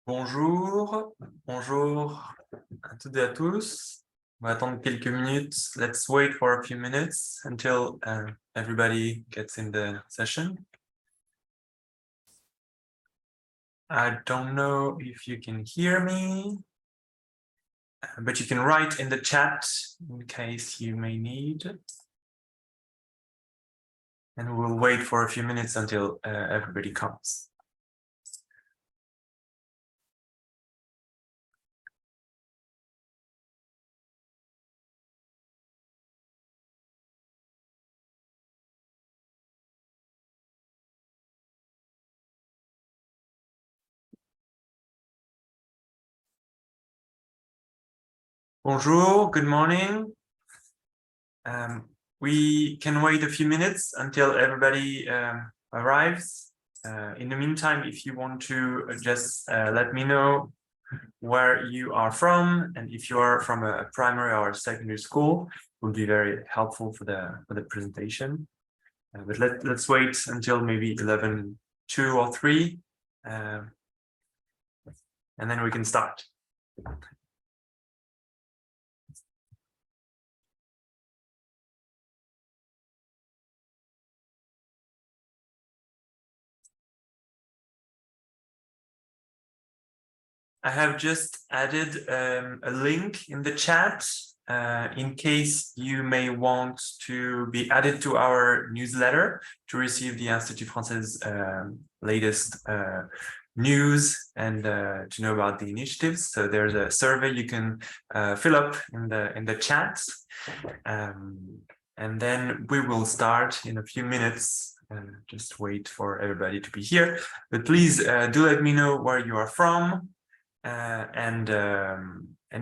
Bonjour, bonjour à toutes et à tous. On va attendre quelques minutes. Let's wait for a few minutes until everybody gets in the session. I don't know if you can hear me, but you can write in the chat in case you may need. And we'll wait for a few minutes until everybody comes. Bonjour, good morning. We can wait a few minutes until everybody arrives. In the meantime, if you want to just let me know where you are from, and if you are from a primary or secondary school, it will be very helpful for the presentation. But let's wait until maybe 11:02 or 3, and then we can start. I have just added a link in the chat in case you may want to be added to our newsletter to receive the Institut Francais' latest news and to know about the initiatives. So there's a survey you can fill up in the chat, and then we will start in a few minutes. Just wait for everybody to be here. But please do let me know where you are from. And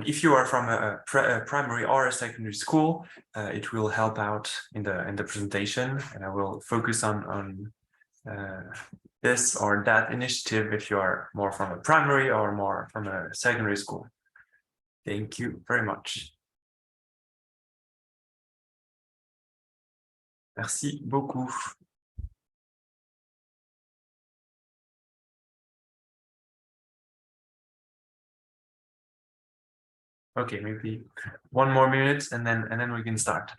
if you are from a primary or a secondary school, it will help out in the presentation, and I will focus on this or that initiative if you are more from a primary or more from a secondary school. Thank you very much. Merci beaucoup. Okay, maybe one more minute and then we can start.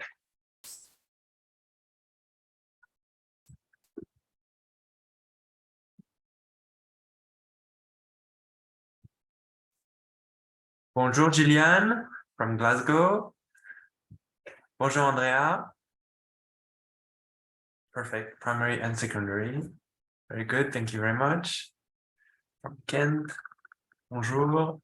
Bonjour Gillian from Glasgow. Bonjour Andrea. Perfect, primary and secondary. Very good, thank you very much. From Kent. Bonjour.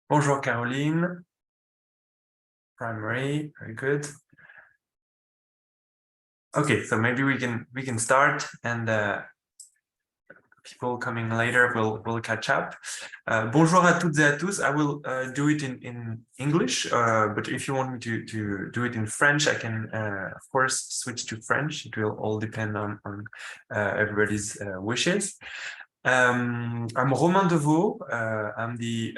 Bonjour Caroline. Primary, very good. Okay, so maybe we can start, and people coming later will catch up. Bonjour à toutes et à tous. I will do it in English, but if you want me to do it in French, I can of course switch to French. It will all depend on everybody's wishes. I'm Romain Deveau. I'm the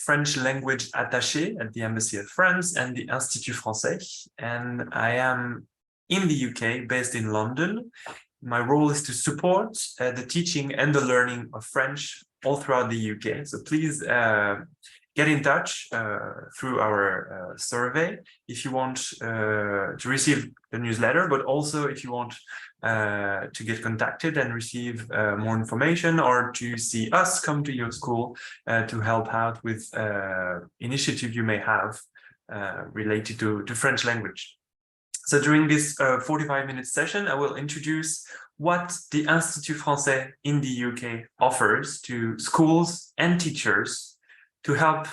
French language attaché at the Embassy of France and the Institut Francais, and I am in the UK, based in London. My role is to support the teaching and the learning of French all throughout the UK. So please get in touch through our survey if you want to receive the newsletter, but also if you want to get contacted and receive more information, or to see us come to your school to help out with initiative you may have related to French language. So during this 45-minute session, I will introduce what the Institut Français in the UK offers to schools and teachers to help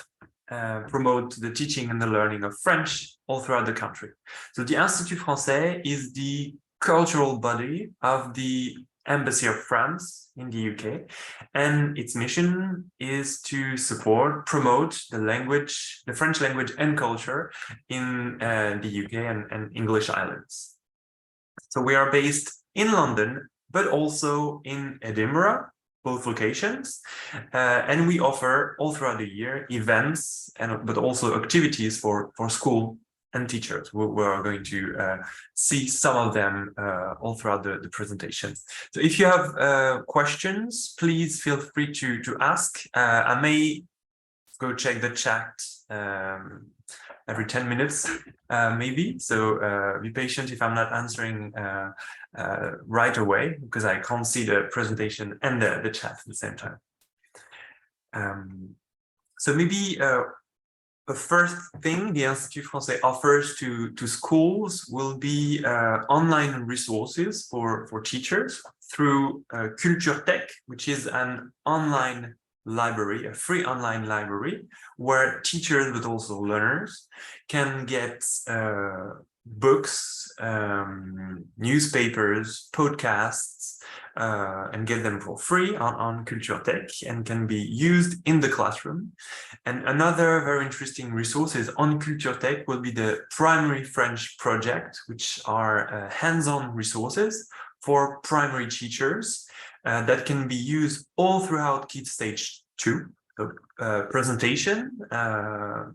promote the teaching and the learning of French all throughout the country. So the Institut Français is the cultural body of the Embassy of France in the UK, and its mission is to support, promote the French language and culture in the UK and English islands. So we are based in London, but also in Edinburgh, both locations, and we offer all throughout the year events but also activities for school and teachers. We are going to see some of them all throughout the presentation. So if you have questions, please feel free to ask. I may go check the chat every 10 minutes, maybe. So be patient if I'm not answering right away, because I can't see the presentation and the chat at the same time. So maybe the first thing the Institut Français offers to schools will be online resources for teachers through Culture Tech, which is an online library, a free online library, where teachers, but also learners, can get books, newspapers, podcasts, and get them for free on Culture Tech, and can be used in the classroom. And another very interesting resource is on Culture Tech will be the Primary French project, which are hands-on resources for primary teachers that can be used all throughout Kids Stage 2. So, presentation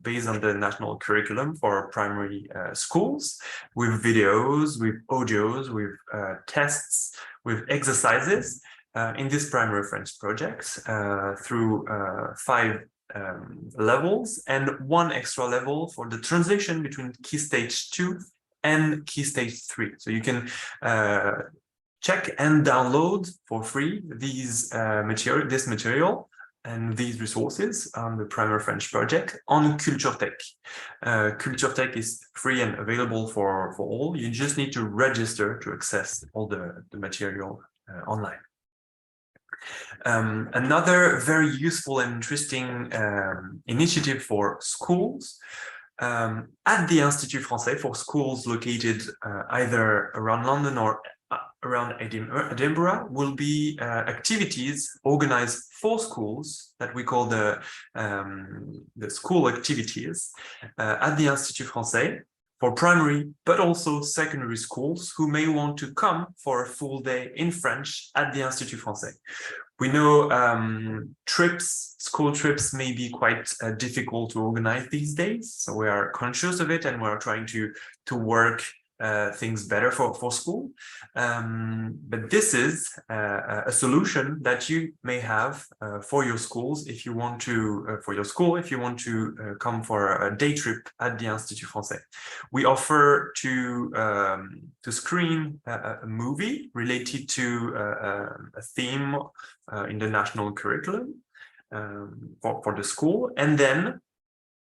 based on the national curriculum for primary schools, with videos, with audios, with tests, with exercises in this Primary French project through 5 levels, and 1 extra level for the transition between Key Stage 2 and Key Stage 3. So you can check and download for free these this material and these resources on the Primary French project on Culture Tech. Culture Tech is free and available for all. You just need to register to access all the material online. Another very useful and interesting initiative for schools at the Institut Français, for schools located either around London or around Edinburgh, will be activities organized for schools that we call the school activities at the Institut Français, for primary but also secondary schools who may want to come for a full day in French at the Institut Français. We know school trips may be quite difficult to organize these days, so we are conscious of it, and we are trying to work things better for school. But this is a solution that you may have for your schools if you want to, if you want to come for a day trip at the Institut Français. We offer to screen a movie related to a theme in the national curriculum for the school, and then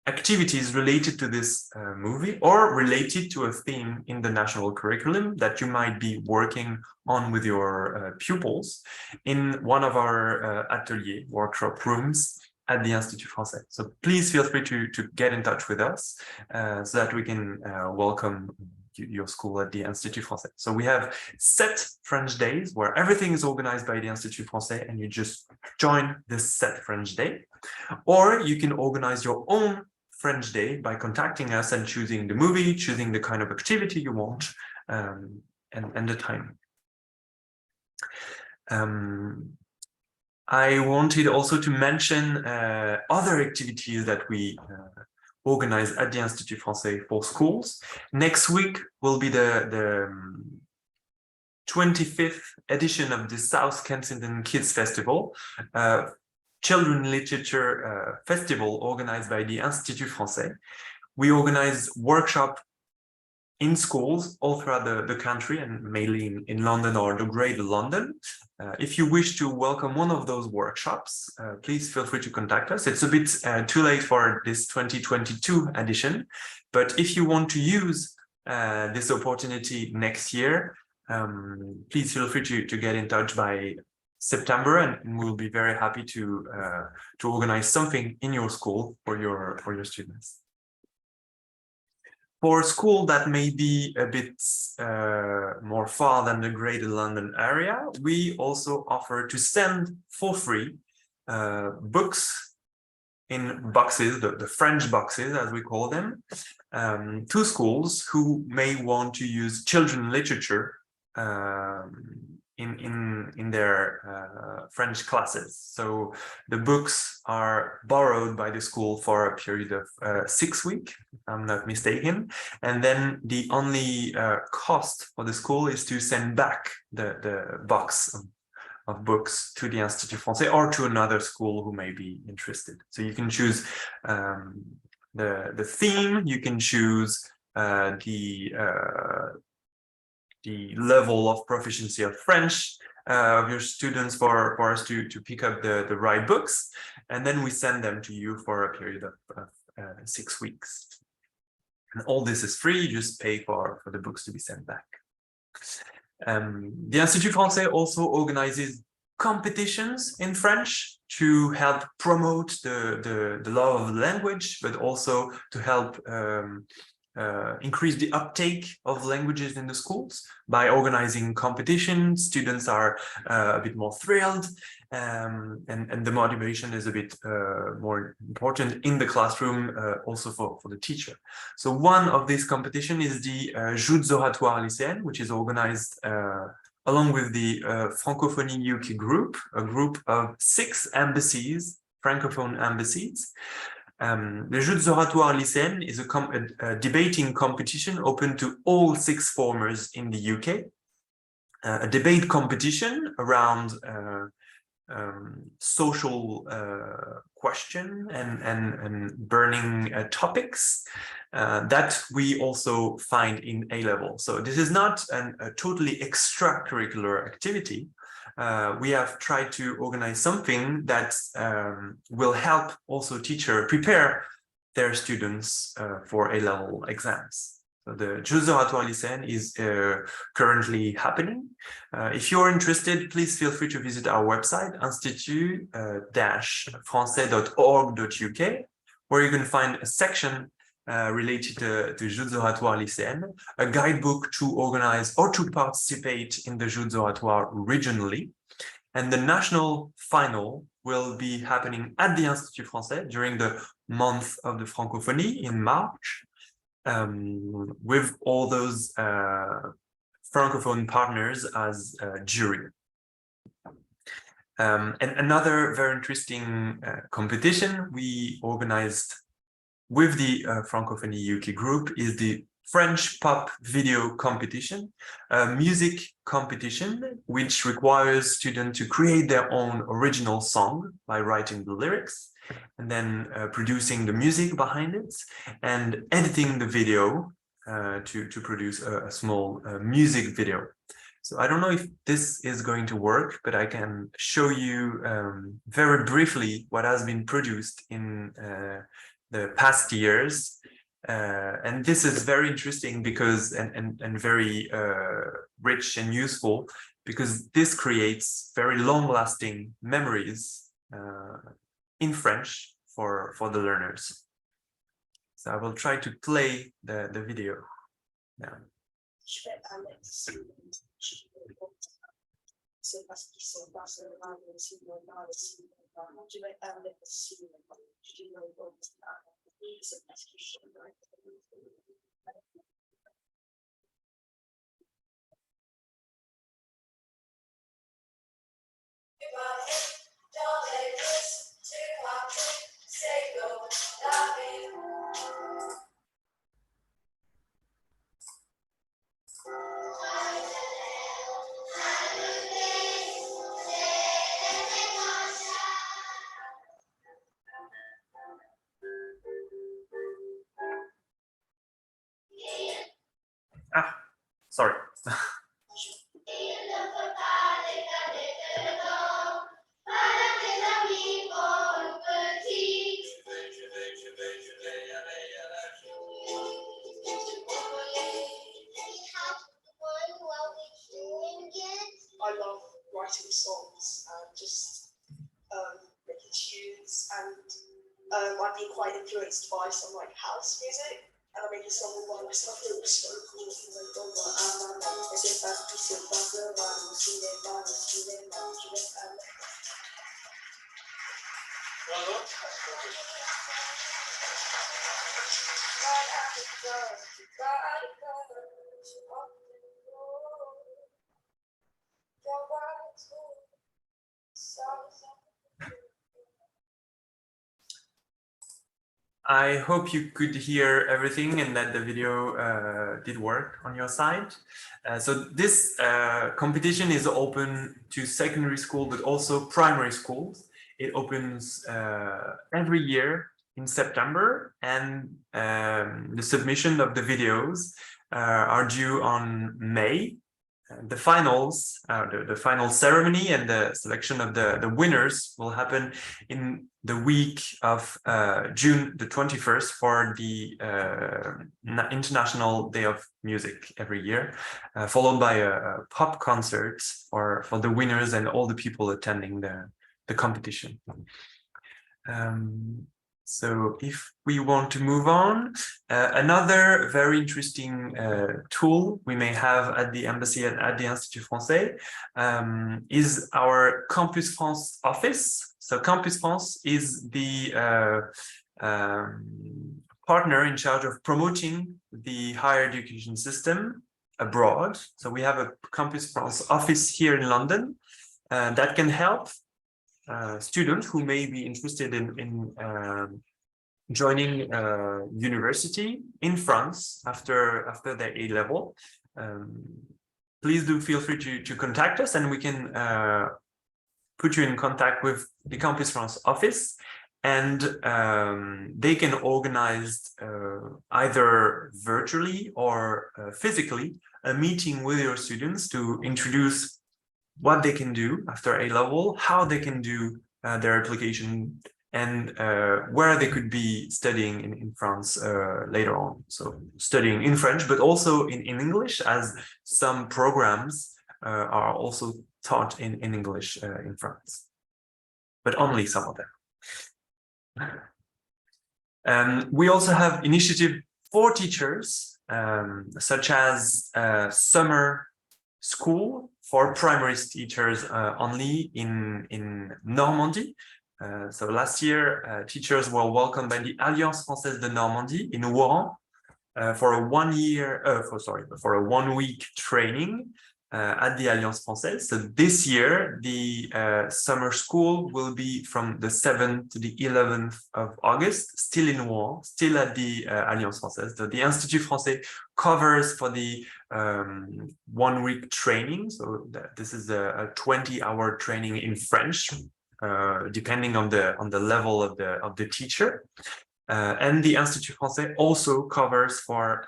activities related to this movie or related to a theme in the national curriculum that you might be working on with your pupils in one of our atelier workshop rooms at the Institut Français. So please feel free to get in touch with us so that we can welcome your school at the Institut Français. So we have set French days where everything is organized by the Institut Français, and you just join this set French day. Or you can organize your own French day by contacting us and choosing the movie, choosing the kind of activity you want, and the time. I wanted also to mention other activities that we organize at the Institut Français for schools. Next week will be the 25th edition of the South Kensington Kids Festival, children literature festival organized by the Institut Français. We organize workshops in schools all throughout the country, and mainly in London or the Greater London. If you wish to welcome one of those workshops, please feel free to contact us. It's a bit too late for this 2022 edition, but if you want to use this opportunity next year, please feel free to get in touch by September, and we'll be very happy to organize something in your school for your students. For a school that may be a bit more far than the Greater London area, we also offer to send for free books in boxes, the French boxes as we call them, to schools who may want to use children's literature in their French classes. So the books are borrowed by the school for a period of 6 weeks, if I'm not mistaken. And then the only cost for the school is to send back the box of books to the Institut Français or to another school who may be interested. So you can choose the theme, you can choose the level of proficiency of French of your students for us to pick up the right books, and then we send them to you for a period of 6 weeks. And all this is free, you just pay for the books to be sent back. The Institut Français also organizes competitions in French to help promote the love of the language, but also to help increase the uptake of languages in the schools. By organizing competitions, students are a bit more thrilled, and the motivation is a bit more important in the classroom, also for the teacher. So one of these competitions is the Joutes Oratoires Lycéennes, which is organized along with the Francophonie UK group, a group of 6 embassies, Francophone embassies. The Joutes Oratoires Lycéennes is a debating competition open to all 6 formers in the UK. A debate competition around social question and burning topics that we also find in A-level. So this is not a totally extracurricular activity. We have tried to organize something that will help also teachers prepare their students for A-level exams. So the Joutes Oratoires Lycéennes is currently happening. If you're interested, please feel free to visit our website, institut-francais.org.uk, where you can find a section related to Joutes Oratoires Lycéennes, a guidebook to organize or to participate in the Joutes Oratoires regionally. And the national final will be happening at the Institut Français during the month of the Francophonie in March, with all those Francophone partners as jury. And another very interesting competition we organized with the Francophonie UK group is the French pop video competition, a music competition which requires students to create their own original song by writing the lyrics and then producing the music behind it and editing the video to produce a small music video. So I don't know if this is going to work, but I can show you very briefly what has been produced in the past years. And this is very interesting because and very rich and useful, because this creates very long-lasting memories in French for the learners. So I will try to play the video now. Ah, sorry. I love writing songs and just making tunes, and I've been quite influenced by some like house music, and I made a song all by myself. It was so cool. I hope you could hear everything and that the video did work on your side. So this competition is open to secondary school, but also primary schools. It opens every year in September, and the submission of the videos are due on May. The finals, the final ceremony and the selection of the winners will happen in the week of June the 21st for the International Day of Music every year, followed by a pop concert for the winners and all the people attending the competition. So if we want to move on, another very interesting tool we may have at the embassy and at the Institut Français is our Campus France office. So Campus France is the partner in charge of promoting the higher education system abroad. So we have a Campus France office here in London that can help students who may be interested in joining university in France after their A-level. Please do feel free to contact us, and we can put you in contact with the Campus France office, and they can organize either virtually or physically a meeting with your students to introduce what they can do after A-level, how they can do their application, and where they could be studying in France later on. So studying in French, but also in English, as some programs are also taught in English in France, but only some of them. We also have initiative for teachers, such as summer school for primary teachers only in Normandy. So last year, teachers were welcomed by the Alliance Française de Normandie in Rouen for a 1 week training at the Alliance Française. So this year, the summer school will be from the 7th to the 11th of August, still in Rouen, still at the Alliance Française. So the Institut Français covers for the 1 week training. So this is a 20-hour training in French, depending on the level of the teacher. And the Institut Français also covers for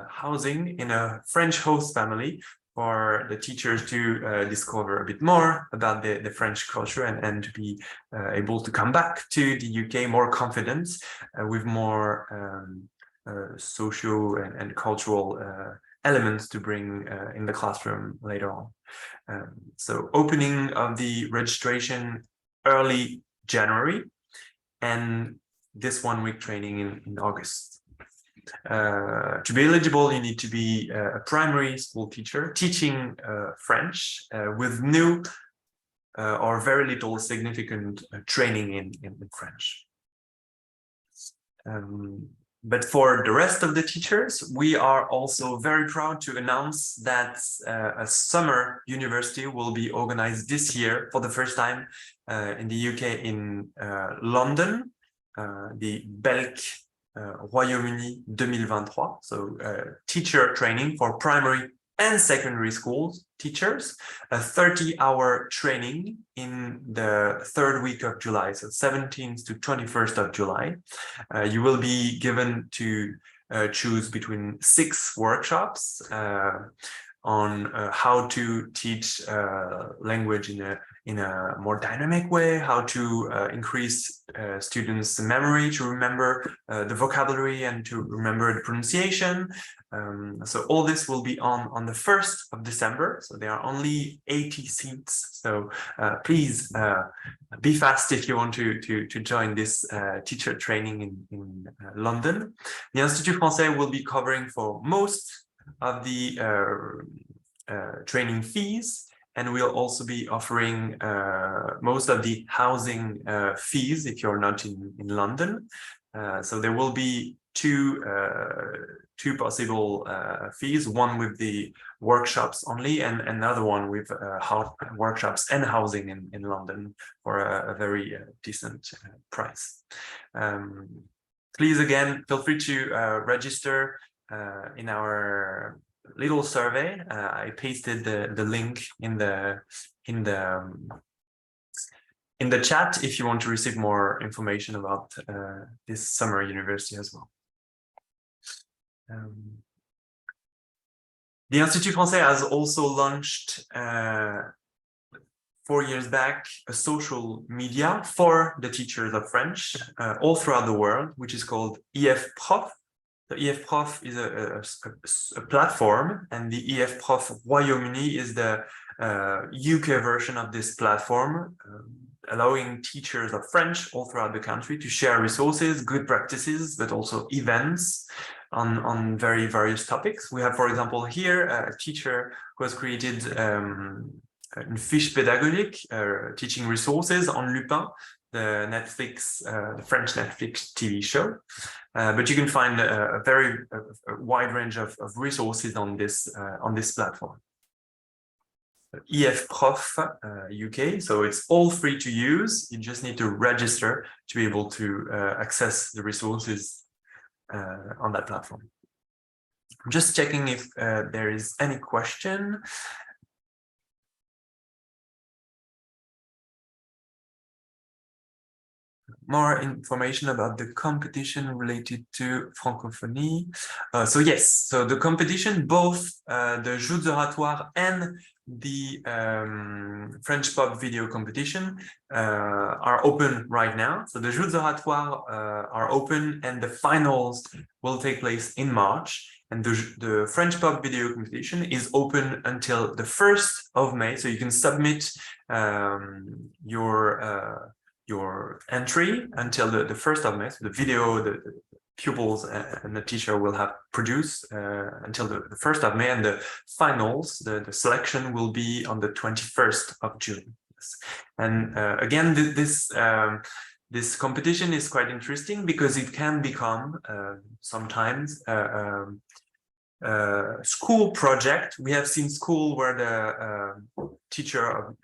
housing in a French host family for the teachers to discover a bit more about the French culture and to be able to come back to the UK more confident with more social and cultural elements to bring in the classroom later on. So opening of the registration early January, and this 1 week training in August. To be eligible, you need to be a primary school teacher teaching French with no or very little significant training in French. But for the rest of the teachers, we are also very proud to announce that a summer university will be organized this year for the first time in the UK in London, the Belk Royaume-Uni 2023. So teacher training for primary and secondary school teachers, a 30-hour training in the 3rd week of July, so 17th to 21st of July. You will be given to choose between 6 workshops on how to teach language in a more dynamic way, how to increase students' memory, to remember the vocabulary and to remember the pronunciation. So all this will be on the 1st of December. So there are only 80 seats. So please be fast if you want to join this teacher training in London. The Institut Français will be covering for most of the training fees, and we'll also be offering most of the housing fees if you're not in London. So there will be two possible fees, one with the workshops only and another one with workshops and housing in London for a very decent price. please, again, feel free to register in our little survey. I pasted the link in the chat if you want to receive more information about this summer university as well. The Institut Français has also launched 4 years back a social media for the teachers of French all throughout the world, which is called EF Prof. The EF Prof is a platform, and the EF Prof Royaume-Uni is the UK version of this platform, allowing teachers of French all throughout the country to share resources, good practices, but also events on very various topics. We have, for example, here a teacher who has created une fiche pédagogique, teaching resources on Lupin, the French Netflix TV show. But you can find a very wide range of resources on this platform. EF Prof UK, so it's all free to use. You just need to register to be able to access the resources on that platform. I'm just checking if there is any question. More information about the competition related to francophonie. So yes, so the competition, both the Jeux oratoires and the French pop video competition are open right now. So the Jeux oratoires are open, and the finals will take place in March. And the French pop video competition is open until the 1st of May. So you can submit your entry until the 1st of May. So the video, the pupils and the teacher will have produced until the 1st of May, and the finals, the selection will be on the 21st of June. And again, this competition is quite interesting because it can become sometimes school project. We have seen school where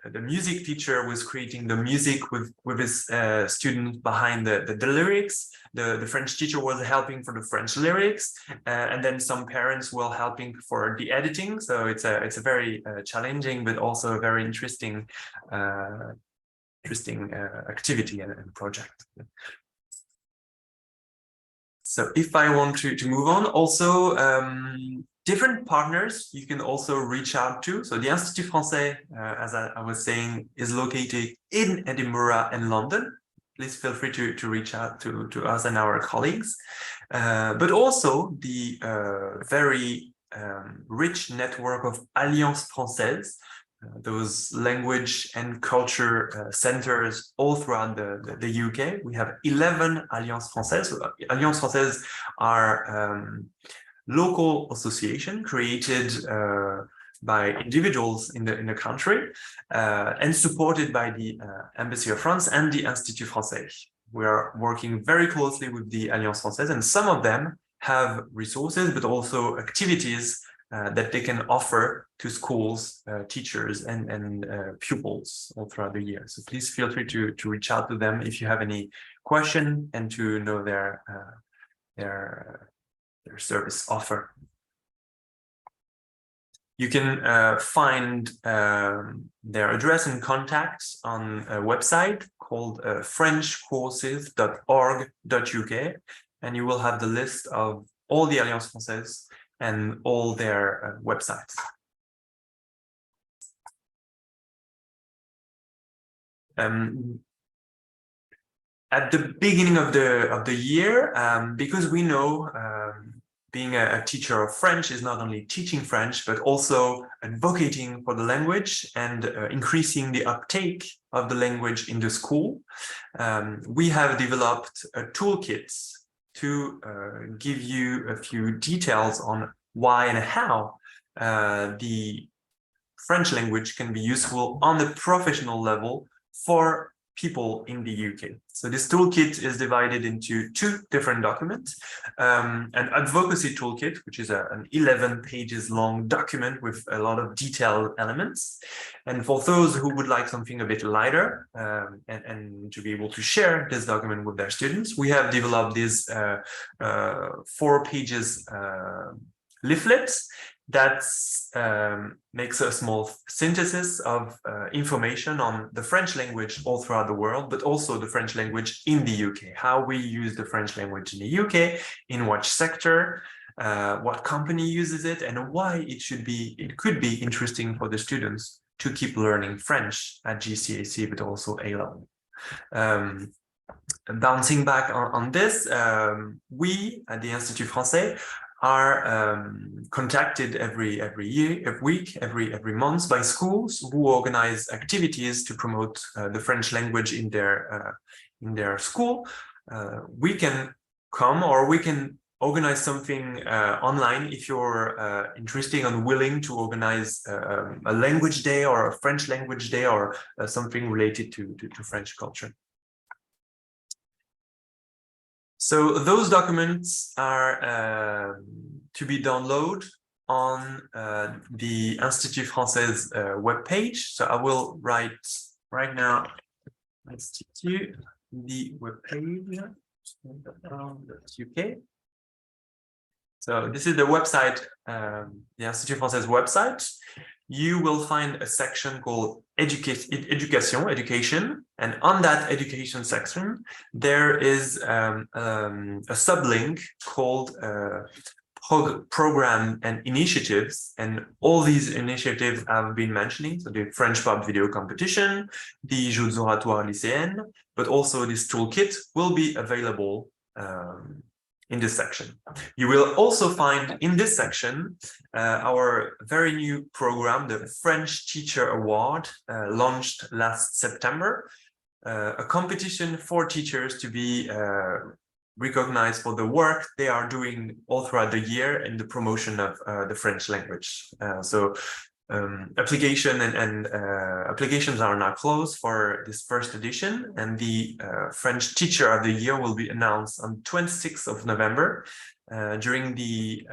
the music teacher was creating the music with his students behind the lyrics. The French teacher was helping for the French lyrics, and then some parents were helping for the editing. So it's a very challenging but also a very interesting activity and project. So if I want to move on, also different partners you can also reach out to. So the Institut Français, as I was saying, is located in Edinburgh and London. Please feel free to reach out to us and our colleagues. But also the very rich network of Alliances Françaises, those language and culture centers all throughout the UK. We have 11 Alliances Françaises. So Alliances Françaises are local association created by individuals in the country and supported by the Embassy of France and the Institut Français. We are working very closely with the Alliances Françaises, and some of them have resources, but also activities that they can offer to schools, teachers, and pupils all throughout the year. So please feel free to reach out to them if you have any question and to know their service offer. You can find their address and contacts on a website called frenchcourses.org.uk, and you will have the list of all the Alliances Françaises and all their websites. At the beginning of the year, because we know being a teacher of French is not only teaching French, but also advocating for the language and increasing the uptake of the language in the school, we have developed a toolkit to give you a few details on why and how the French language can be useful on the professional level for people in the UK. So this toolkit is divided into 2 different documents. An advocacy toolkit, which is an 11 pages long document with a lot of detailed elements. And for those who would like something a bit lighter and to be able to share this document with their students, we have developed these 4 pages leaflets that makes a small synthesis of information on the French language all throughout the world, but also the French language in the UK, how we use the French language in the UK, in what sector, what company uses it, and why it could be interesting for the students to keep learning French at GCSE, but also A-level. Bouncing back on this, we at the Institut Français are contacted every week, every month by schools who organize activities to promote the French language in their school. We can come, or we can organize something online if you're interested and willing to organize a language day or a French language day or something related to French culture. So those documents are to be downloaded on the Institut Français webpage. So I will write right now Institut, the webpage, UK. So this is the website, the Institut Français website. You will find a section called education, and on that education section, there is a sublink called program and initiatives, and all these initiatives I've been mentioning, so the French pop video competition, the Jeux oratoires lycéennes, but also this toolkit will be available in this section. You will also find in this section our very new program, the French Teacher Award, launched last September, a competition for teachers to be recognized for the work they are doing all throughout the year in the promotion of the French language. Applications are now closed for this first edition, and the French Teacher of the Year will be announced on 26th of November during the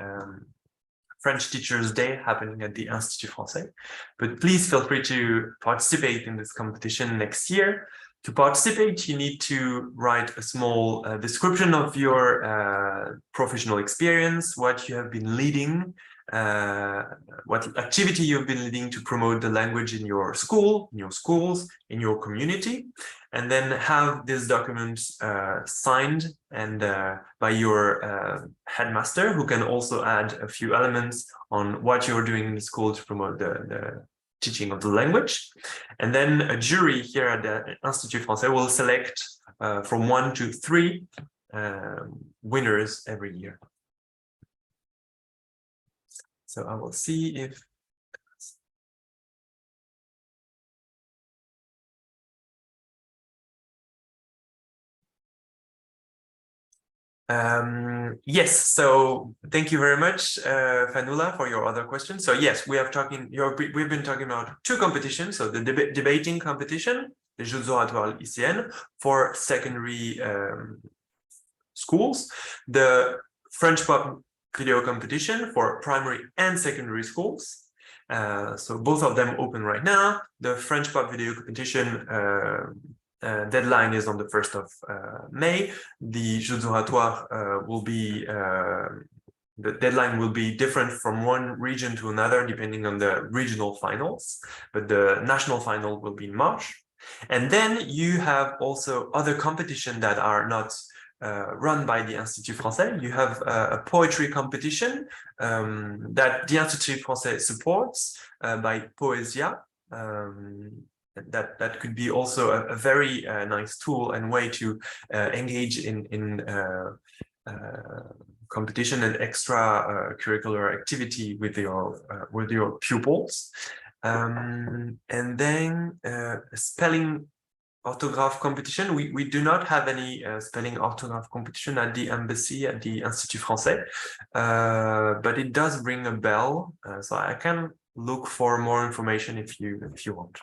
French Teachers Day happening at the Institut Français. But please feel free to participate in this competition next year. To participate, you need to write a small description of your professional experience, what you have been leading, what activity you've been leading to promote the language in your school, in your schools, in your community, and then have this document signed and by your headmaster, who can also add a few elements on what you're doing in the school to promote the teaching of the language. And then a jury here at the Institut Français will select from 1 to 3 winners every year. So I will see if yes, so thank you very much, Fanula, for your other questions. So yes, we've been talking about 2 competitions. So the debating competition, the Jeux oratoires lycéennes, for secondary schools, the French pop video competition for primary and secondary schools. So both of them open right now. The French pop video competition deadline is on the 1st of May. The Jeux oratoires will be, the deadline will be different from one region to another depending on the regional finals, but the national final will be in March. And then you have also other competitions that are not run by the Institut Français. You have a poetry competition that the Institut Français supports by Poesia. That could be also a very nice tool and way to engage in competition and extra curricular activity with your pupils. And then spelling orthograph competition. We do not have any spelling orthograph competition at the embassy at the Institut Français, but it does ring a bell. So I can look for more information if you want.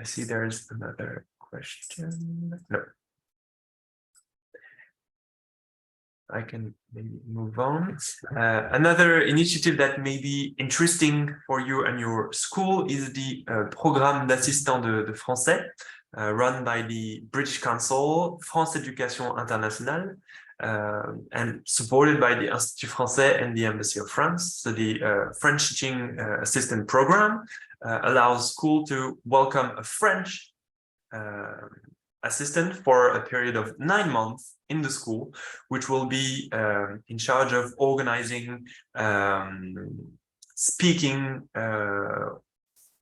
I see there's another question. No. I can maybe move on. Another initiative that may be interesting for you and your school is the Programme d'Assistant de Français, run by the British Council, France Éducation Internationale, and supported by the Institut Français and the Embassy of France. So the French Teaching Assistant Program allows school to welcome a French assistant for a period of 9 months in the school, which will be in charge of organizing speaking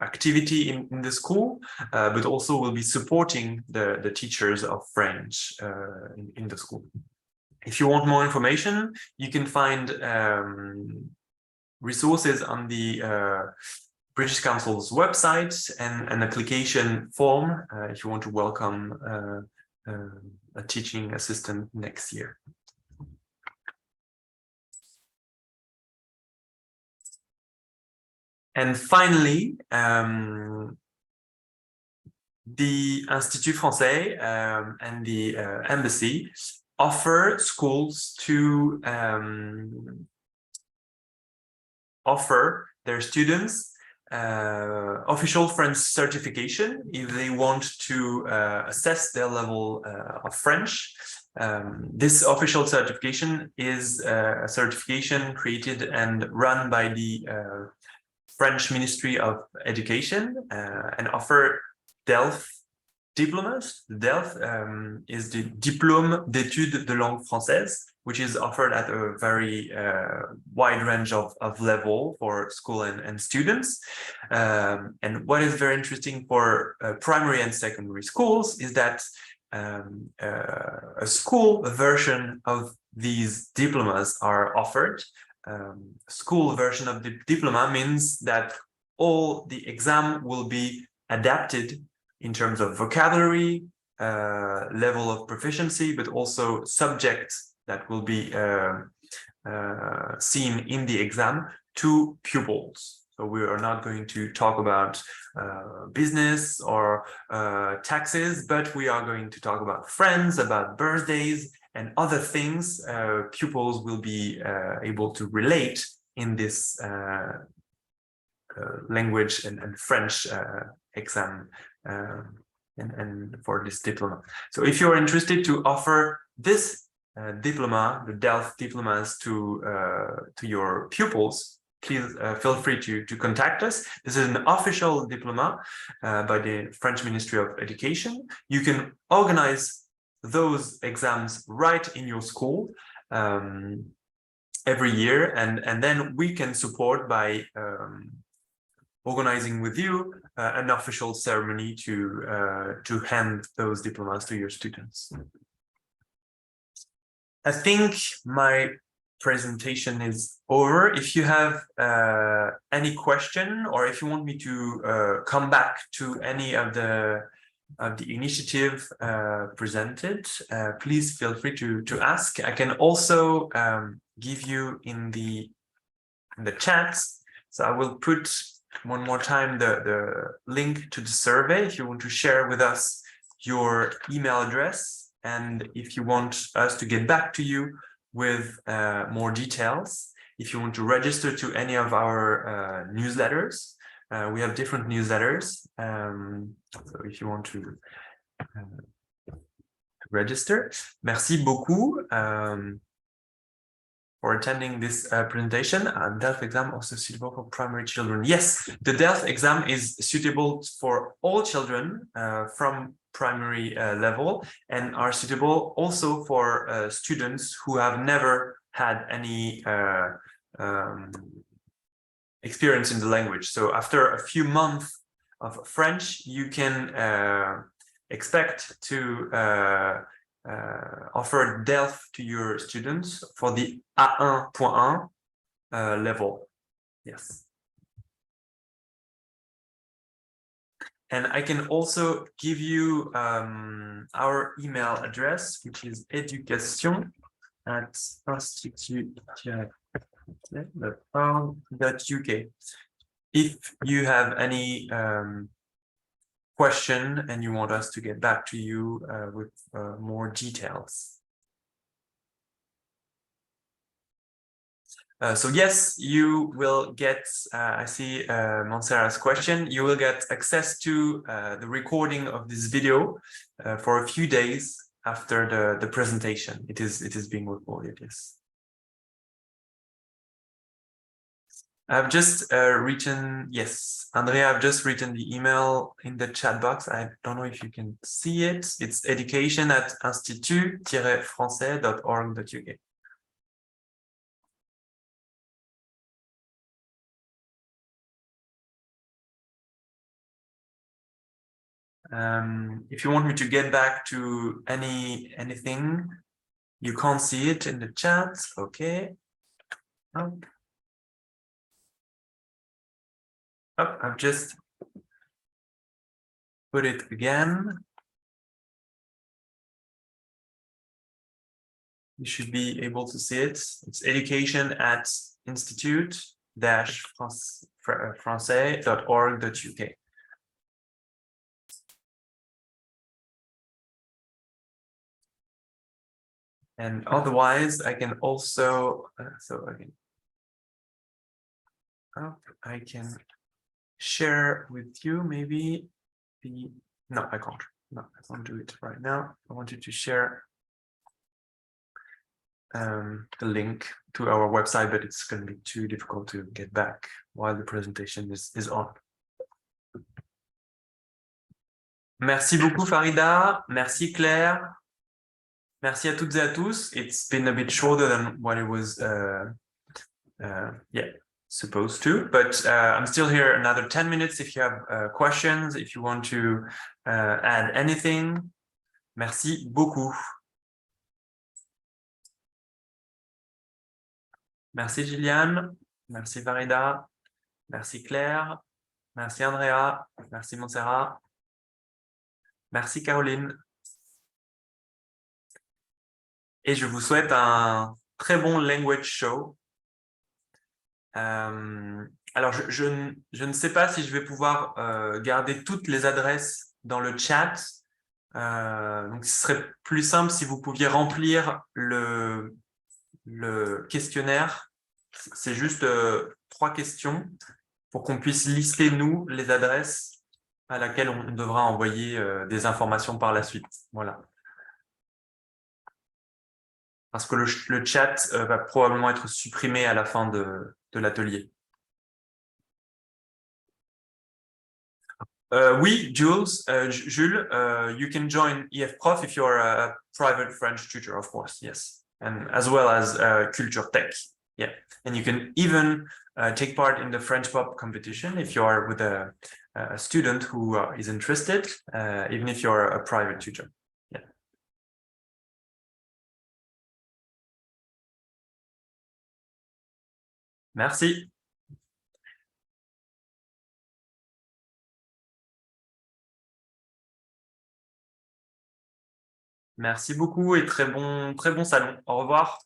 activity in the school, but also will be supporting the teachers of French in the school. If you want more information, you can find resources on the British Council's website and an application form if you want to welcome a teaching assistant next year. And finally, the Institut Français and the Embassy offer schools to offer their students official French certification if they want to assess their level of French. This official certification is a certification created and run by the French Ministry of Education and offer DELF diplomas. DELF is the Diplôme d'études de langue française, which is offered at a very wide range of level for school and students. And what is very interesting for primary and secondary schools is that a school version of these diplomas are offered. School version of the diploma means that all the exam will be adapted in terms of vocabulary, level of proficiency, but also subjects that will be seen in the exam to pupils. So we are not going to talk about business or taxes, but we are going to talk about friends, about birthdays, and other things pupils will be able to relate in this language and French exam and for this diploma. So if you're interested to offer this diploma, the DELF diplomas to your pupils, please feel free to contact us. This is an official diploma by the French Ministry of Education. You can organize those exams right in your school every year, and then we can support by organizing with you an official ceremony to hand those diplomas to your students. I think my presentation is over. If you have any question, or if you want me to come back to any of the initiative presented, please feel free to ask. I can also give you in the chats. So I will put one more time the link to the survey if you want to share with us your email address, and if you want us to get back to you with more details, if you want to register to any of our newsletters. We have different newsletters, so if you want to register. Merci beaucoup for attending this presentation. And DELF exam also suitable for primary children. Yes, the DELF exam is suitable for all children from primary level, and are suitable also for students who have never had any experience in the language. So after a few months of French, you can expect to offer DELF to your students for the A1.1 level. Yes. And I can also give you our email address, which is education@institut.org.uk. If you have any question and you want us to get back to you with more details. So yes, you will get, I see Montserrat's question, you will get access to the recording of this video for a few days after the presentation. It is being recorded, yes. I've just written, yes, Andrea, I've just written the email in the chat box. I don't know if you can see it. It's education@institut-francais.org.uk. If you want me to get back to anything, you can't see it in the chat. Okay. Oh, I've just put it again. You should be able to see it. It's education@institut-francais.org.uk. And otherwise, I can also, I can share with you maybe no, I can't. No, I can't do it right now. I wanted to share the link to our website, but it's going to be too difficult to get back while the presentation is on. Merci beaucoup, Farida. Merci, Claire. Merci à toutes et à tous. It's been a bit shorter than what it was supposed to, but I'm still here another 10 minutes if you have questions, if you want to add anything. Merci beaucoup. Merci Gilliane, merci Farida, merci Claire, merci Andrea, merci Montserrat, merci Caroline. Et je vous souhaite un très bon language show. Alors, je ne sais pas si je vais pouvoir garder toutes les adresses dans le chat. Donc, ce serait plus simple si vous pouviez remplir le questionnaire. C'est juste 3 questions pour qu'on puisse lister, nous, les adresses à laquelle on devra envoyer des informations par la suite. Voilà. Parce que le chat va probablement être supprimé à la fin de l'atelier. Oui, Jules, you can join EF Prof if you're a private French tutor, of course, yes. And as well as Culture Tech, yeah. And you can even take part in the French Pop competition if you are with a student who is interested, even if you're a private tutor. Yeah. Merci. Merci beaucoup et très bon salon. Au revoir.